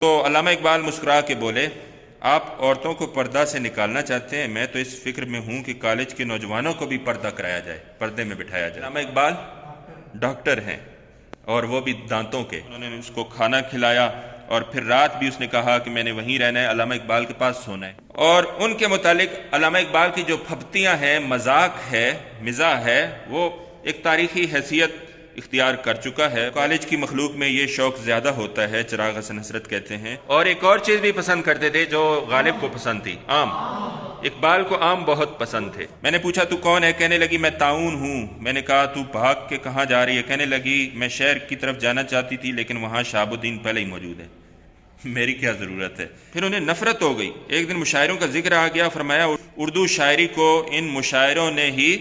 تو علامہ اقبال مسکرا کے بولے، آپ عورتوں کو پردہ سے نکالنا چاہتے ہیں، میں تو اس فکر میں ہوں کہ کالج کے نوجوانوں کو بھی پردہ کرایا جائے، پردے میں بٹھایا جائے۔ علامہ اقبال ڈاکٹر ہیں، اور وہ بھی دانتوں کے۔ انہوں نے اس کو کھانا کھلایا، اور پھر رات بھی اس نے کہا کہ میں نے وہیں رہنا ہے، علامہ اقبال کے پاس سونا ہے۔ اور ان کے متعلق علامہ اقبال کی جو پھپتیاں ہیں، مذاق ہے، مزاح ہے، وہ ایک تاریخی حیثیت اختیار کر چکا ہے۔ کالج کی مخلوق میں یہ شوق زیادہ ہوتا ہے، چراغ حسن حسرت کہتے ہیں۔ اور ایک اور چیز بھی پسند کرتے تھے جو غالب کو پسند تھی، آم۔ اقبال کو آم بہت پسند تھے۔ میں نے پوچھا تو کون ہے؟ کہنے لگی میں طاعون ہوں۔ میں نے کہا تو بھاگ کے کہاں جا رہی ہے؟ کہنے لگی میں شہر کی طرف جانا چاہتی تھی، لیکن وہاں شہاب الدین پہلے ہی موجود ہے، میری کیا ضرورت ہے۔ پھر انہیں نفرت ہو گئی۔ ایک دن مشاعروں کا ذکر آ گیا، فرمایا اردو شاعری کو ان مشاعروں نے ہی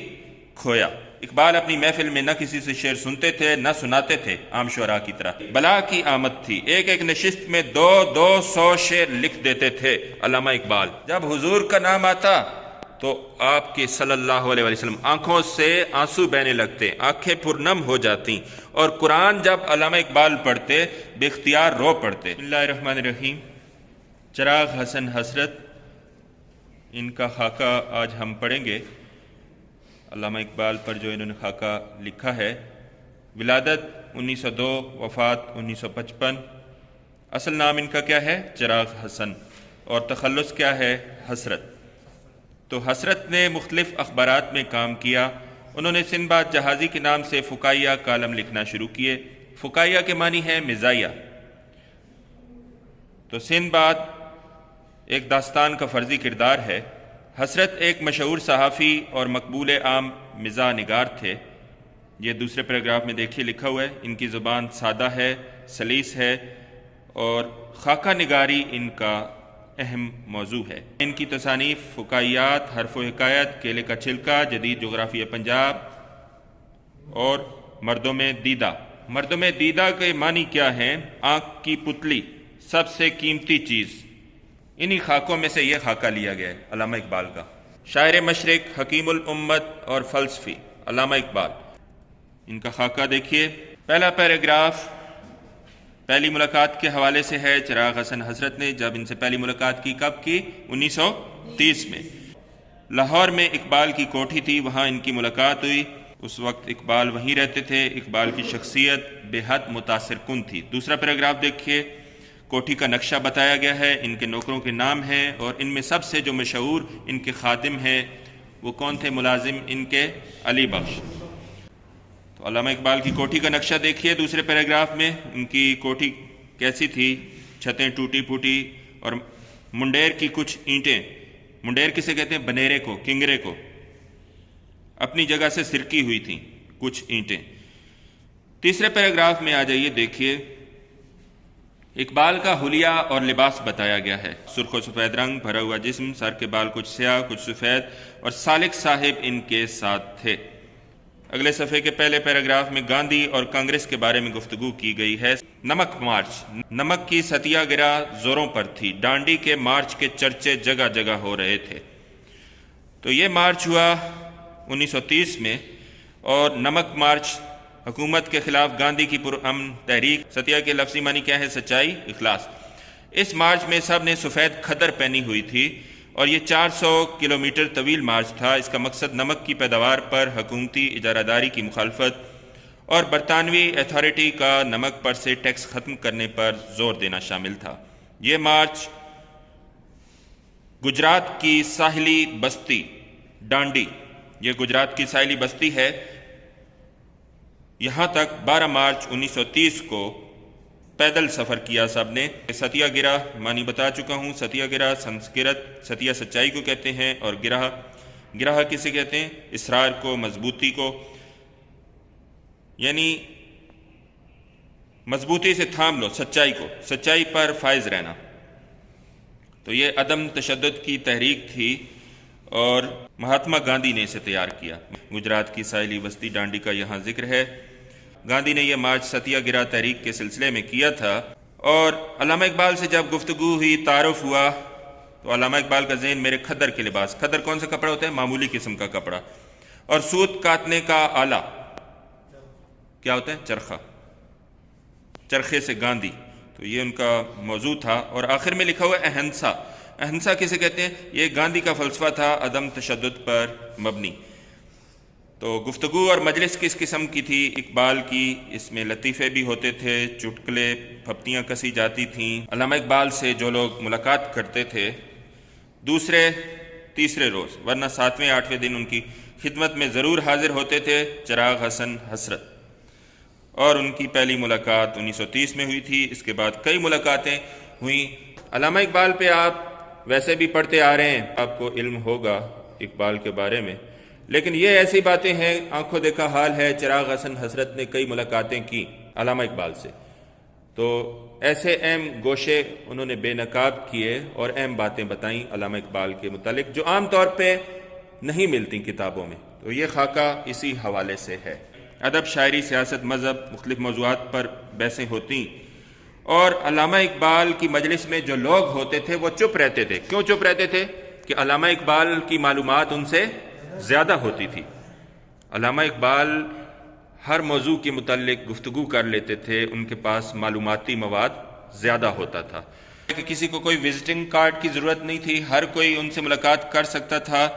کھویا۔ اقبال اپنی محفل میں نہ کسی سے شعر سنتے تھے نہ سناتے تھے، عام شعراء کی طرح۔ بلا کی آمد تھی، ایک ایک نشست میں 200 شعر لکھ دیتے تھے علامہ اقبال۔ جب حضور کا نام آتا تو آپ کے صلی اللہ علیہ وسلم آنکھوں سے آنسو بہنے لگتے، آنکھیں پرنم ہو جاتی، اور قرآن جب علامہ اقبال پڑھتے بے اختیار رو پڑھتے۔ بسم اللہ الرحمن الرحیم۔ چراغ حسن حسرت، ان کا خاکہ آج ہم پڑھیں گے۔ علامہ اقبال پر جو انہوں نے خاکہ لکھا ہے، ولادت 1902، وفات 1955۔ اصل نام ان کا کیا ہے؟ چراغ حسن، اور تخلص کیا ہے؟ حسرت۔ تو حسرت نے مختلف اخبارات میں کام کیا۔ انہوں نے سنباد جہازی کے نام سے فکائیہ کالم لکھنا شروع کیے۔ فکائیہ کے معنی ہے مزاحیہ۔ تو سنباد ایک داستان کا فرضی کردار ہے۔ حسرت ایک مشہور صحافی اور مقبول عام مزاح نگار تھے۔ یہ دوسرے پیراگراف میں دیکھیے لکھا ہوا ہے۔ ان کی زبان سادہ ہے، سلیس ہے، اور خاکہ نگاری ان کا اہم موضوع ہے۔ ان کی تصانیف فکائیات، حرف و حکایت، کیلے کا چھلکا، جدید جغرافیہ پنجاب، اور مردم دیدہ۔ مردم دیدہ کے معنی کیا ہیں؟ آنکھ کی پتلی، سب سے قیمتی چیز۔ انہی خاکوں میں سے یہ خاکہ لیا گیا ہے علامہ اقبال کا۔ شاعر مشرق، حکیم الامت اور فلسفی علامہ اقبال، ان کا خاکہ دیکھیے۔ پہلا پیراگراف پہلی ملاقات کے حوالے سے ہے۔ چراغ حسن حسرت نے جب ان سے پہلی ملاقات کی، کب کی؟ 1930 میں۔ لاہور میں اقبال کی کوٹھی تھی، وہاں ان کی ملاقات ہوئی۔ اس وقت اقبال وہیں رہتے تھے۔ اقبال کی شخصیت بے حد متاثر کن تھی۔ دوسرا پیراگراف دیکھیے، کوٹھی کا نقشہ بتایا گیا ہے، ان کے نوکروں کے نام ہیں، اور ان میں سب سے جو مشہور ان کے خادم ہیں وہ کون تھے؟ ملازم ان کے علی بخش۔ تو علامہ اقبال کی کوٹھی کا نقشہ دیکھیے دوسرے پیراگراف میں۔ ان کی کوٹھی کیسی تھی؟ چھتیں ٹوٹی پھوٹی، اور منڈیر کی کچھ اینٹیں، منڈیر کسے کہتے ہیں؟ بنیرے کو، کنگرے کو، اپنی جگہ سے سرکی ہوئی تھیں کچھ اینٹیں۔ تیسرے پیراگراف میں آ جائیے، دیکھیے اقبال کا حلیہ اور لباس بتایا گیا ہے۔ سرخ و سفید رنگ، بھرا ہوا جسم، سر کے بال کچھ سیاہ کچھ سفید، اور سالک صاحب ان کے ساتھ تھے۔ اگلے صفحے کے پہلے پیراگراف میں گاندھی اور کانگریس کے بارے میں گفتگو کی گئی ہے۔ نمک مارچ، نمک کی ستیہ گرہ زوروں پر تھی، ڈانڈی کے مارچ کے چرچے جگہ جگہ ہو رہے تھے۔ تو یہ مارچ ہوا 1930 میں، اور نمک مارچ حکومت کے خلاف گاندھی کی پرامن تحریک۔ ستیہ کے لفظی معنی کیا ہے؟ سچائی، اخلاص۔ اس مارچ میں سب نے سفید کھدر پہنی ہوئی تھی، اور یہ 400 کلومیٹر طویل مارچ تھا۔ اس کا مقصد نمک کی پیداوار پر حکومتی اجارہ داری کی مخالفت اور برطانوی اتھارٹی کا نمک پر سے ٹیکس ختم کرنے پر زور دینا شامل تھا۔ یہ مارچ گجرات کی ساحلی بستی ڈانڈی، یہ گجرات کی ساحلی بستی ہے، یہاں تک 12 مارچ 1930 کو پیدل سفر کیا سب نے۔ ستیہ گرہ معنی بتا چکا ہوں۔ ستیہ گرہ سنسکرت ستیہ سچائی کو کہتے ہیں، اور گرہ کسے کہتے ہیں؟ اصرار کو، مضبوطی کو، یعنی مضبوطی سے تھام لو سچائی کو، سچائی پر فائز رہنا۔ تو یہ عدم تشدد کی تحریک تھی، اور مہاتما گاندھی نے اسے تیار کیا۔ گجرات کی ساحلی بستی ڈانڈی کا یہاں ذکر ہے۔ گاندھی نے یہ مارچ ستیہ گرہ تحریک کے سلسلے میں کیا تھا۔ اور علامہ اقبال سے جب گفتگو ہوئی، تعارف ہوا، تو علامہ اقبال کا ذہن میرے کھدر کے لباس، کھدر کون سا کپڑا ہوتا ہے؟ معمولی قسم کا کپڑا، اور سوت کاٹنے کا آلہ کیا ہوتا ہے؟ چرخہ، چرخے سے گاندھی۔ تو یہ ان کا موضوع تھا۔ اور آخر میں لکھا ہوا اہنسا۔ اہنسا کسے کہتے ہیں؟ یہ گاندھی کا فلسفہ تھا، عدم تشدد پر مبنی۔ تو گفتگو اور مجلس کس قسم کی تھی؟ اقبال کی۔ اس میں لطیفے بھی ہوتے تھے، چٹکلے، پھپتیاں کسی جاتی تھیں۔ علامہ اقبال سے جو لوگ ملاقات کرتے تھے دوسرے تیسرے روز، ورنہ 7ویں 8ویں دن ان کی خدمت میں ضرور حاضر ہوتے تھے چراغ حسن حسرت، اور ان کی پہلی ملاقات 1930 میں ہوئی تھی۔ اس کے بعد کئی ملاقاتیں ہوئیں۔ علامہ اقبال پہ آپ ویسے بھی پڑھتے آ رہے ہیں، آپ کو علم ہوگا اقبال کے بارے میں، لیکن یہ ایسی باتیں ہیں، آنکھوں دیکھا حال ہے۔ چراغ حسن حسرت نے کئی ملاقاتیں کی علامہ اقبال سے، تو ایسے اہم گوشے انہوں نے بے نقاب کیے اور اہم باتیں بتائیں علامہ اقبال کے متعلق، جو عام طور پہ نہیں ملتی کتابوں میں۔ تو یہ خاکہ اسی حوالے سے ہے۔ ادب، شاعری، سیاست، مذہب، مختلف موضوعات پر بحثیں ہوتیں، اور علامہ اقبال کی مجلس میں جو لوگ ہوتے تھے وہ چپ رہتے تھے۔ کیوں چپ رہتے تھے؟ کہ علامہ اقبال کی معلومات ان سے زیادہ ہوتی تھی۔ علامہ اقبال ہر موضوع کے متعلق گفتگو کر لیتے تھے، ان کے پاس معلوماتی مواد زیادہ ہوتا تھا۔ کہ کسی کو کوئی وزٹنگ کارڈ کی ضرورت نہیں تھی، ہر کوئی ان سے ملاقات کر سکتا تھا،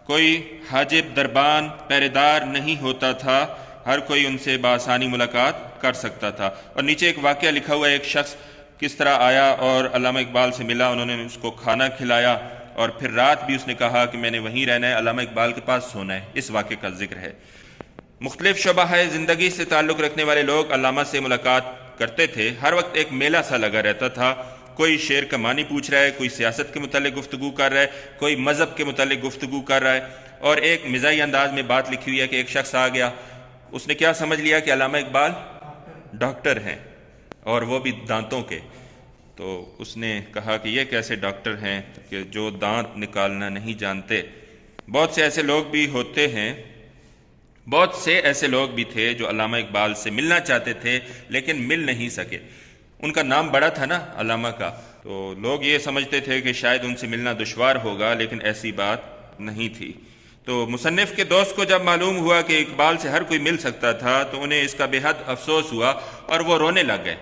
کوئی حاجب، دربان، پہرے دار نہیں ہوتا تھا، ہر کوئی ان سے بآسانی ملاقات کر سکتا تھا۔ اور نیچے ایک واقعہ لکھا ہوا ہے، ایک شخص کس طرح آیا اور علامہ اقبال سے ملا، انہوں نے اس کو کھانا کھلایا، اور پھر رات بھی اس نے کہا کہ میں نے وہیں رہنا ہے، علامہ اقبال کے پاس سونا ہے۔ اس واقعے کا ذکر ہے۔ مختلف شعبہ زندگی سے تعلق رکھنے والے لوگ علامہ سے ملاقات کرتے تھے۔ ہر وقت ایک میلہ سا لگا رہتا تھا، کوئی شعر کا معنی پوچھ رہا ہے، کوئی سیاست کے متعلق گفتگو کر رہا ہے، کوئی مذہب کے متعلق گفتگو کر رہا ہے۔ اور ایک مزاحی انداز میں بات لکھی ہوئی ہے کہ ایک شخص آ گیا، اس نے کیا سمجھ لیا کہ علامہ اقبال ڈاکٹر ہیں، اور وہ بھی دانتوں کے۔ تو اس نے کہا کہ یہ کیسے ڈاکٹر ہیں کہ جو دانت نکالنا نہیں جانتے۔ بہت سے ایسے لوگ بھی ہوتے ہیں، بہت سے ایسے لوگ بھی تھے جو علامہ اقبال سے ملنا چاہتے تھے لیکن مل نہیں سکے۔ ان کا نام بڑا تھا نا علامہ کا، تو لوگ یہ سمجھتے تھے کہ شاید ان سے ملنا دشوار ہوگا، لیکن ایسی بات نہیں تھی۔ تو مصنف کے دوست کو جب معلوم ہوا کہ اقبال سے ہر کوئی مل سکتا تھا تو انہیں اس کا بے حد افسوس ہوا، اور وہ رونے لگ گئے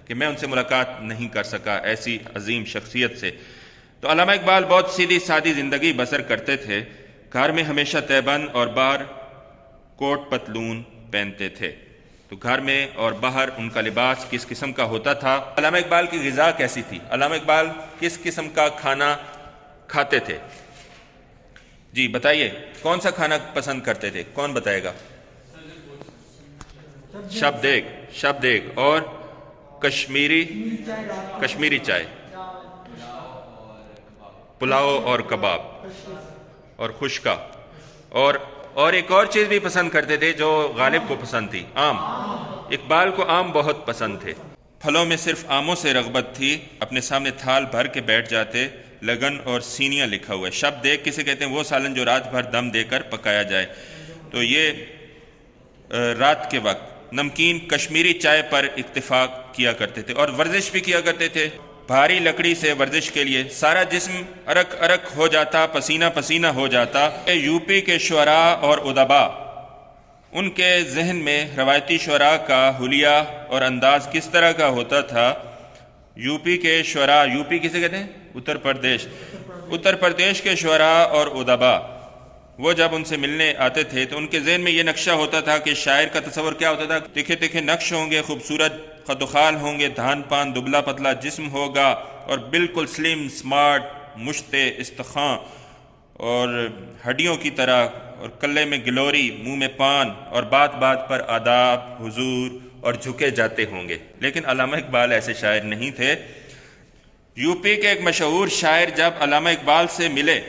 کہ میں ان سے ملاقات نہیں کر سکا، ایسی عظیم شخصیت سے۔ تو علامہ اقبال بہت سیدھی سادی زندگی بسر کرتے تھے۔ گھر میں ہمیشہ تہبند اور باہر کوٹ پتلون پہنتے تھے۔ تو گھر میں اور باہر ان کا لباس کس قسم کا ہوتا تھا؟ علامہ اقبال کی غذا کیسی تھی؟ علامہ اقبال کس قسم کا کھانا کھاتے تھے؟ جی بتائیے، کون سا کھانا پسند کرتے تھے؟ کون بتائے گا؟ شبدیگ اور کشمیری چائے، پلاؤ اور کباب اور خشکا، اور ایک اور چیز بھی پسند کرتے تھے جو غالب کو پسند تھی، آم۔ اقبال کو آم بہت پسند تھے۔ پھلوں میں صرف آموں سے رغبت تھی۔ اپنے سامنے تھال بھر کے بیٹھ جاتے، لگن اور سینیاں لکھا ہوا ہے۔ شب دیکھ کسے کہتے ہیں؟ وہ سالن جو رات بھر دم دے کر پکایا جائے۔ تو یہ رات کے وقت نمکین کشمیری چائے پر اکتفا کیا کرتے تھے، اور ورزش بھی کیا کرتے تھے۔ بھاری لکڑی سے ورزش کے لیے سارا جسم ارک ارک ہو جاتا، پسینہ پسینہ ہو جاتا۔ یوپی کے شعراء اور ادبا، ان کے ذہن میں روایتی شعراء کا حلیہ اور انداز کس طرح کا ہوتا تھا؟ یوپی کے شعراء، یوپی کسے کہتے ہیں؟ اتر پردیش کے شعراء اور ادبا، وہ جب ان سے ملنے آتے تھے تو ان کے ذہن میں یہ نقشہ ہوتا تھا کہ شاعر کا تصور کیا ہوتا تھا؟ تکھے تکھے نقش ہوں گے، خوبصورت قد و خال ہوں گے، دھان پان دبلا پتلا جسم ہوگا، اور بالکل سلیم سمارٹ، مشت استخاں اور ہڈیوں کی طرح، اور کلے میں گلوری، منہ میں پان، اور بات بات پر آداب، حضور اور جھکے جاتے ہوں گے۔ لیکن علامہ اقبال ایسے شاعر نہیں تھے۔ یوپی کے ایک مشہور شاعر جب علامہ اقبال سے ملے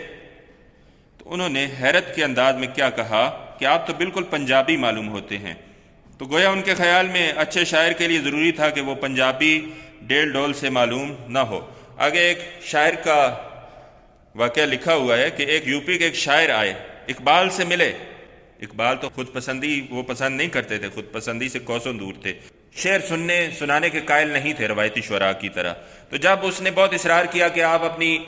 تو انہوں نے حیرت کے انداز میں کیا کہا کہ آپ تو بالکل پنجابی معلوم ہوتے ہیں۔ تو گویا ان کے خیال میں اچھے شاعر کے لیے ضروری تھا کہ وہ پنجابی ڈیل ڈول سے معلوم نہ ہو۔ آگے ایک شاعر کا واقعہ لکھا ہوا ہے کہ ایک یوپی کے ایک شاعر آئے، اقبال سے ملے۔ اقبال تو خود پسندی وہ پسند نہیں کرتے تھے، خود پسندی سے کوسوں دور تھے، شعر سنانے کے قائل نہیں تھے روایتی شعراء کی طرح۔ تو جب اس نے بہت اصرار کیا کہ آپ اپنی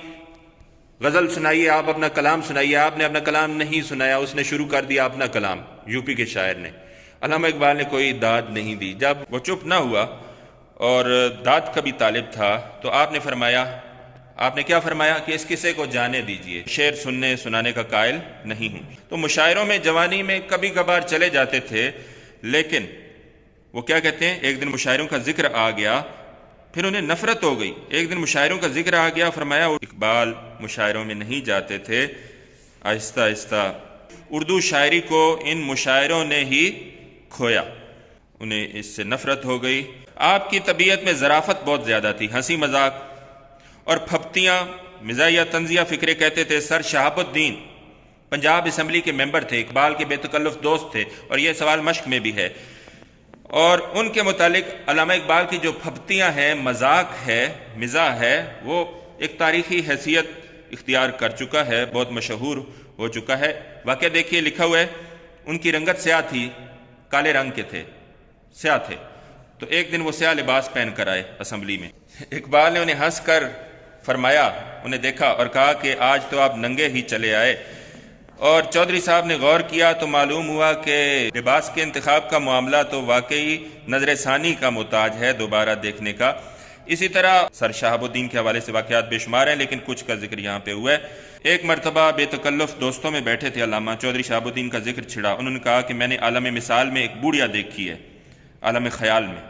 غزل سنائیے، آپ اپنا کلام سنائیے، آپ نے اپنا کلام نہیں سنایا، اس نے شروع کر دیا اپنا کلام، یوپی کے شاعر نے۔ علامہ اقبال نے کوئی داد نہیں دی۔ جب وہ چپ نہ ہوا اور داد کا بھی طالب تھا، تو آپ نے کیا فرمایا کہ اس قصے کو جانے دیجئے، شعر سنانے کا قائل نہیں ہوں۔ تو مشاعروں میں جوانی میں کبھی کبھار چلے جاتے تھے، لیکن وہ کیا کہتے ہیں، ایک دن مشاعروں کا ذکر آ گیا، پھر انہیں نفرت ہو گئی۔ ایک دن مشاعروں کا ذکر آ گیا، فرمایا اقبال مشاعروں میں نہیں جاتے تھے، آہستہ آہستہ اردو شاعری کو ان مشاعروں نے ہی کھویا، انہیں اس سے نفرت ہو گئی۔ آپ کی طبیعت میں ظرافت بہت زیادہ تھی، ہنسی مذاق اور پھپتیاں، مزاحیہ طنزیہ فکرے کہتے تھے۔ سر شہاب الدین پنجاب اسمبلی کے ممبر تھے، اقبال کے بے تکلف دوست تھے، اور یہ سوال مشق میں بھی ہے، اور ان کے متعلق علامہ اقبال کی جو پھپتیاں ہیں، مذاق ہے، مزاح ہے، وہ ایک تاریخی حیثیت اختیار کر چکا ہے، بہت مشہور ہو چکا ہے۔ واقعہ دیکھیے، لکھا ہوا ہے ان کی رنگت سیاہ تھی، کالے رنگ کے تھے، سیاہ تھے، تو ایک دن وہ سیاہ لباس پہن کر آئے اسمبلی میں۔ اقبال نے انہیں ہنس کر فرمایا، انہیں دیکھا اور کہا کہ آج تو آپ ننگے ہی چلے آئے، اور چودھری صاحب نے غور کیا تو معلوم ہوا کہ لباس کے انتخاب کا معاملہ تو واقعی نظر ثانی کا محتاج ہے، دوبارہ دیکھنے کا۔ اسی طرح سر شہاب الدین کے حوالے سے واقعات بے شمار ہیں، لیکن کچھ کا ذکر یہاں پہ ہوا ہے۔ ایک مرتبہ بے تکلف دوستوں میں بیٹھے تھے علامہ، چودھری شہاب الدین کا ذکر چھڑا، انہوں نے کہا کہ میں نے عالم مثال میں ایک بوڑھیا دیکھی ہے، عالم خیال میں،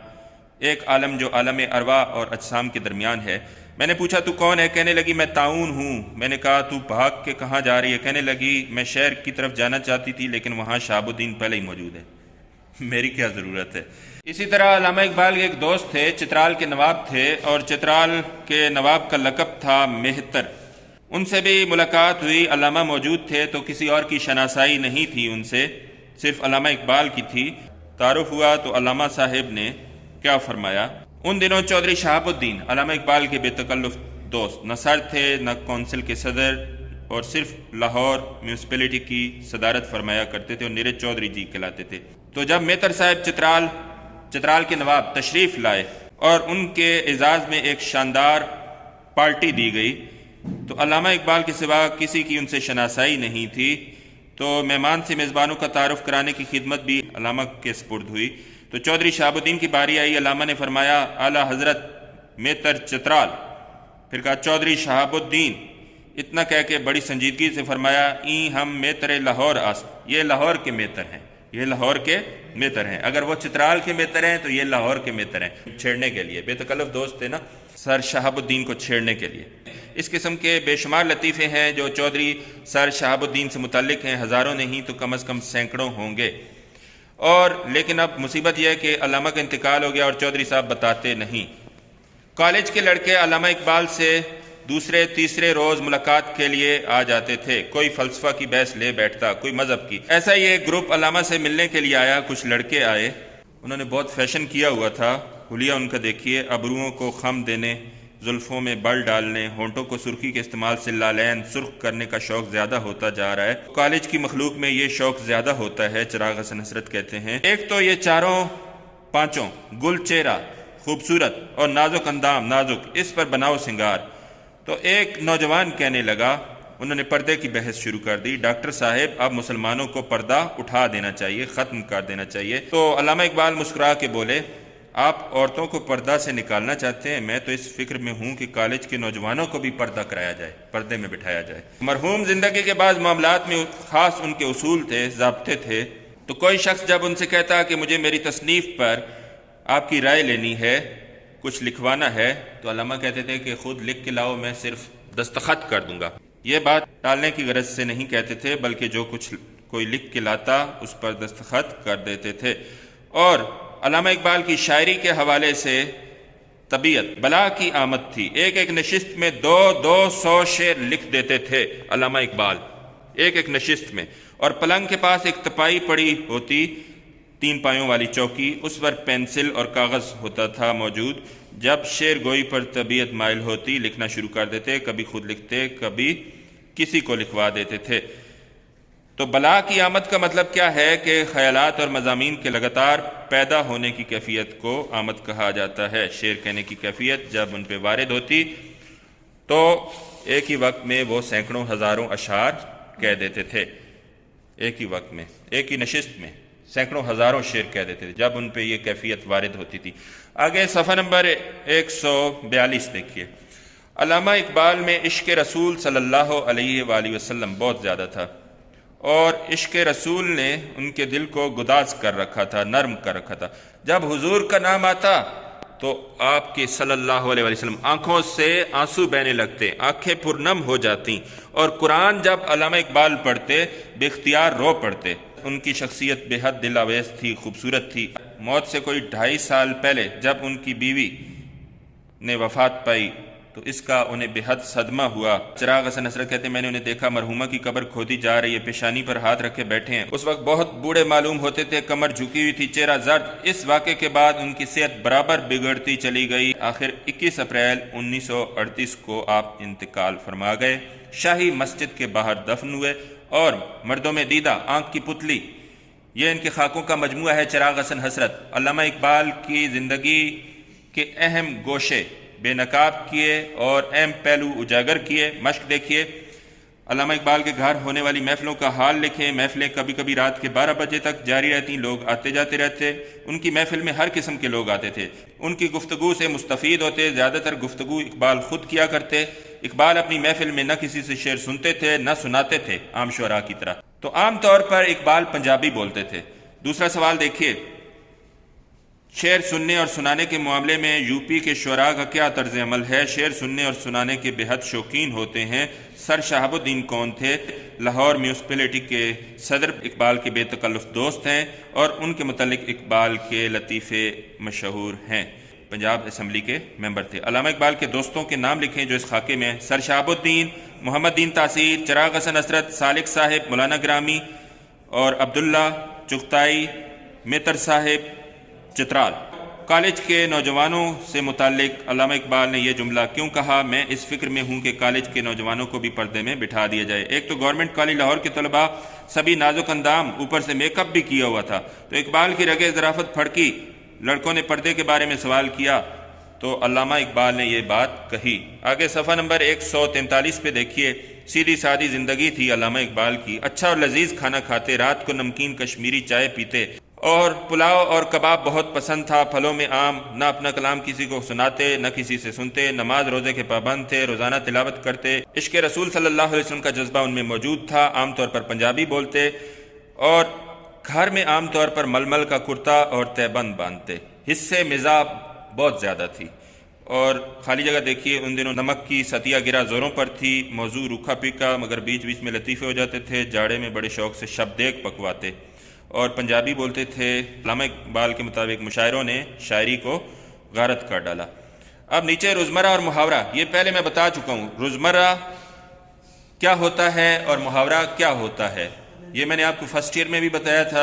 ایک عالم جو عالم ارواح اور اجسام کے درمیان ہے۔ میں نے پوچھا تو کون ہے؟ کہنے لگی میں طاعون ہوں۔ میں نے کہا تو بھاگ کے کہاں جا رہی ہے؟ کہنے لگی میں شہر کی طرف جانا چاہتی تھی، لیکن وہاں شہاب الدین پہلے ہی موجود ہے، میری کیا ضرورت ہے۔ اسی طرح علامہ اقبال کے ایک دوست تھے، چترال کے نواب تھے، اور چترال کے نواب کا لقب تھا مہتر۔ ان سے بھی ملاقات ہوئی، علامہ موجود تھے تو کسی اور کی شناسائی نہیں تھی ان سے، صرف علامہ اقبال کی تھی۔ تعارف ہوا تو علامہ صاحب نے کیا فرمایا، ان دنوں چودھری شہاب الدین علامہ اقبال کے بے تکلف دوست نہ سر تھے نہ کونسل کے صدر، اور صرف لاہور میونسپلٹی کی صدارت فرمایا کرتے تھے اور نیرج چودھری جی کہلاتے تھے۔ تو جب مہتر صاحب چترال کے نواب تشریف لائے اور ان کے اعزاز میں ایک شاندار پارٹی دی گئی، تو علامہ اقبال کے سوا کسی کی ان سے شناسائی نہیں تھی، تو مہمان سے میزبانوں کا تعارف کرانے کی خدمت بھی علامہ کے سپرد ہوئی۔ تو چودھری شہاب الدین کی باری آئی، علامہ نے فرمایا اعلیٰ حضرت مہتر چترال، پھر کہا چودھری شہاب الدین، اتنا کہہ کے بڑی سنجیدگی سے فرمایا این ہم مہتر لاہور یہ لاہور کے مہتر ہیں، یہ لاہور کے مہتر ہیں، اگر وہ چترال کے مہتر ہیں تو یہ لاہور کے مہتر ہیں۔ چھیڑنے کے لیے، بے تکلف دوست تھے نا، سر شہاب الدین کو چھیڑنے کے لیے۔ اس قسم کے بے شمار لطیفے ہیں جو چودھری سر شہاب الدین سے متعلق ہیں، ہزاروں نہیں تو کم از کم سینکڑوں ہوں گے۔ اور لیکن اب مصیبت یہ ہے کہ علامہ کا انتقال ہو گیا اور چودھری صاحب بتاتے نہیں۔ کالج کے لڑکے علامہ اقبال سے دوسرے تیسرے روز ملاقات کے لیے آ جاتے تھے، کوئی فلسفہ کی بحث لے بیٹھتا، کوئی مذہب کی۔ ایسا ہی ایک گروپ علامہ سے ملنے کے لیے آیا، کچھ لڑکے آئے، انہوں نے بہت فیشن کیا ہوا تھا، حلیہ ان کا دیکھیے، ابروؤں کو خم دینے، زلفوں میں بل ڈالنے، ہونٹوں کو سرخی کے استعمال سے لالین سرخ کرنے کا شوق زیادہ ہوتا جا رہا ہے۔ کالج کی مخلوق میں یہ شوق زیادہ ہوتا ہے، چراغ حسن حسرت کہتے ہیں۔ ایک تو یہ چاروں پانچوں گل چہرہ، خوبصورت اور نازک اندام، نازک، اس پر بناؤ سنگار۔ تو ایک نوجوان کہنے لگا، انہوں نے پردے کی بحث شروع کر دی، ڈاکٹر صاحب اب مسلمانوں کو پردہ اٹھا دینا چاہیے، ختم کر دینا چاہیے۔ تو علامہ اقبال مسکرا کے بولے آپ عورتوں کو پردہ سے نکالنا چاہتے ہیں، میں تو اس فکر میں ہوں کہ کالج کے نوجوانوں کو بھی پردہ کرایا جائے، پردے میں بٹھایا جائے۔ مرحوم زندگی کے بعض معاملات میں خاص ان کے اصول تھے، ضابطے تھے۔ تو کوئی شخص جب ان سے کہتا کہ مجھے میری تصنیف پر آپ کی رائے لینی ہے، کچھ لکھوانا ہے، تو علامہ کہتے تھے کہ خود لکھ کے لاؤ، میں صرف دستخط کر دوں گا۔ یہ بات ٹالنے کی غرض سے نہیں کہتے تھے، بلکہ جو کچھ کوئی لکھ کے لاتا اس پر دستخط کر دیتے تھے۔ اور علامہ اقبال کی شاعری کے حوالے سے طبیعت بلا کی آمد تھی، ایک ایک نشست میں 200 شعر لکھ دیتے تھے علامہ اقبال، ایک ایک نشست میں۔ اور پلنگ کے پاس ایک تپائی پڑی ہوتی، 3 پایوں والی چوکی، اس پر پینسل اور کاغذ ہوتا تھا موجود۔ جب شعر گوئی پر طبیعت مائل ہوتی، لکھنا شروع کر دیتے، کبھی خود لکھتے، کبھی کسی کو لکھوا دیتے تھے۔ تو بلا کی آمد کا مطلب کیا ہے کہ خیالات اور مضامین کے لگاتار پیدا ہونے کی کیفیت کو آمد کہا جاتا ہے۔ شعر کہنے کی کیفیت جب ان پہ وارد ہوتی تو ایک ہی وقت میں وہ سینکڑوں ہزاروں اشعار کہہ دیتے تھے، ایک ہی وقت میں، ایک ہی نشست میں سینکڑوں ہزاروں شعر کہہ دیتے تھے جب ان پہ یہ کیفیت وارد ہوتی تھی۔ آگے صفحہ نمبر 142 دیکھیے۔ علامہ اقبال میں عشق رسول صلی اللہ علیہ وآلہ وسلم بہت زیادہ تھا، اور عشق رسول نے ان کے دل کو گداز کر رکھا تھا، نرم کر رکھا تھا۔ جب حضور کا نام آتا تو آپ کے صلی اللہ علیہ وسلم آنکھوں سے آنسو بہنے لگتے، آنکھیں پرنم ہو جاتی، اور قرآن جب علامہ اقبال پڑھتے بے اختیار رو پڑھتے۔ ان کی شخصیت بے حد دلاویز تھی، خوبصورت تھی۔ موت سے کوئی 2.5 سال پہلے جب ان کی بیوی نے وفات پائی تو اس کا انہیں بے حد صدمہ ہوا۔ چراغ حسن حسرت کہتے ہیں میں نے انہیں دیکھا مرحومہ کی قبر کھودی جا رہی ہے، پیشانی پر ہاتھ رکھے بیٹھے ہیں۔ اس وقت بہت بوڑھے معلوم ہوتے تھے، کمر جھکی ہوئی تھی، چہرہ زرد۔ اس واقعے کے بعد ان کی صحت برابر بگڑتی چلی گئی۔ آخر 21 اپریل 1938 کو آپ انتقال فرما گئے، شاہی مسجد کے باہر دفن ہوئے، اور مردوں میں دیدہ آنکھ کی پتلی یہ ان کے خاکوں کا مجموعہ ہے۔ چراغ حسن حسرت علامہ اقبال کی زندگی کے اہم گوشے بے نقاب کیے اور اہم پہلو اجاگر کیے۔ مشق دیکھیے، علامہ اقبال کے گھر ہونے والی محفلوں کا حال لکھیں۔ محفلیں کبھی کبھی رات کے 12 بجے تک جاری رہتی، لوگ آتے جاتے رہتے۔ ان کی محفل میں ہر قسم کے لوگ آتے تھے، ان کی گفتگو سے مستفید ہوتے۔ زیادہ تر گفتگو اقبال خود کیا کرتے۔ اقبال اپنی محفل میں نہ کسی سے شعر سنتے تھے نہ سناتے تھے عام شعراء کی طرح، تو عام طور پر اقبال پنجابی بولتے تھے۔ دوسرا سوال دیکھیے، شعر سننے اور سنانے کے معاملے میں یو پی کے شعراء کا کیا طرز عمل ہے؟ شعر سننے اور سنانے کے بے حد شوقین ہوتے ہیں۔ سر شہاب الدین کون تھے؟ لاہور میونسپلٹی کے صدر اقبال کے بے تکلف دوست ہیں، اور ان کے متعلق اقبال کے لطیفے مشہور ہیں۔ پنجاب اسمبلی کے ممبر تھے۔ علامہ اقبال کے دوستوں کے نام لکھیں جو اس خاکے میں ہیں۔ سر شہاب الدین، محمد دین تاثیر، چراغ حسن حسرت، سالک صاحب، مولانا گرامی اور عبداللہ چغتائی، میتر صاحب چترال۔ کالج کے نوجوانوں سے متعلق علامہ اقبال نے یہ جملہ کیوں کہا؟ میں اس فکر میں ہوں کہ کالج کے نوجوانوں کو بھی پردے میں بٹھا دیا جائے۔ ایک تو گورنمنٹ کالج لاہور کے طلباء سبھی نازک اندام، اوپر سے میک اپ بھی کیا ہوا تھا، تو اقبال کی رگیں ظرافت پھڑکی۔ لڑکوں نے پردے کے بارے میں سوال کیا تو علامہ اقبال نے یہ بات کہی۔ آگے صفحہ نمبر 143 پہ دیکھیے۔ سیدھی سادی زندگی تھی علامہ اقبال کی، اچھا اور لذیذ کھانا کھاتے، رات کو نمکین کشمیری چائے پیتے، اور پلاؤ اور کباب بہت پسند تھا، پھلوں میں آم۔ نہ اپنا کلام کسی کو سناتے نہ کسی سے سنتے، نماز روزے کے پابند تھے، روزانہ تلاوت کرتے، عشق رسول صلی اللہ علیہ وسلم کا جذبہ ان میں موجود تھا، عام طور پر پنجابی بولتے، اور گھر میں عام طور پر ململ کا کرتا اور تہبند باندھتے۔ حصے مزاح بہت زیادہ تھی، اور خالی جگہ دیکھیے، ان دنوں نمک کی ستیا گرا زوروں پر تھی، موضوع روکھا پھیکا مگر بیچ بیچ میں لطیفے ہو جاتے تھے، جاڑے میں بڑے شوق سے شب دیگ پکواتے اور پنجابی بولتے تھے۔ علامہ اقبال کے مطابق مشاعروں نے شاعری کو غارت کر ڈالا۔ اب نیچے روزمرہ اور محاورہ، یہ پہلے میں بتا چکا ہوں، روزمرہ کیا ہوتا ہے اور محاورہ کیا ہوتا ہے، یہ میں نے آپ کو فرسٹ ایئر میں بھی بتایا تھا۔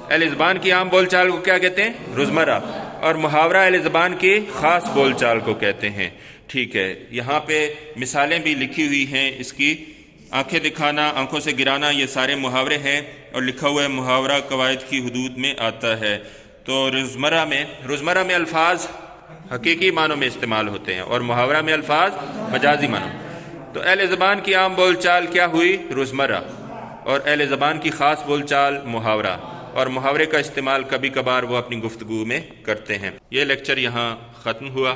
اہل زبان کی عام بول چال کو کیا کہتے ہیں؟ روزمرہ، اور محاورہ اہل زبان کی خاص بول چال کو کہتے ہیں۔ ٹھیک ہے، یہاں پہ مثالیں بھی لکھی ہوئی ہیں اس کی۔ آنکھیں دکھانا، آنکھوں سے گرانا، یہ سارے محاورے ہیں، اور لکھا ہوا ہے محاورہ قواعد کی حدود میں آتا ہے۔ تو روزمرہ میں الفاظ حقیقی معنوں میں استعمال ہوتے ہیں، اور محاورہ میں الفاظ مجازی معنوں۔ تو اہل زبان کی عام بول چال کیا ہوئی؟ روزمرہ، اور اہل زبان کی خاص بول چال محاورہ، اور محاورے کا استعمال کبھی کبھار وہ اپنی گفتگو میں کرتے ہیں۔ یہ لیکچر یہاں ختم ہوا۔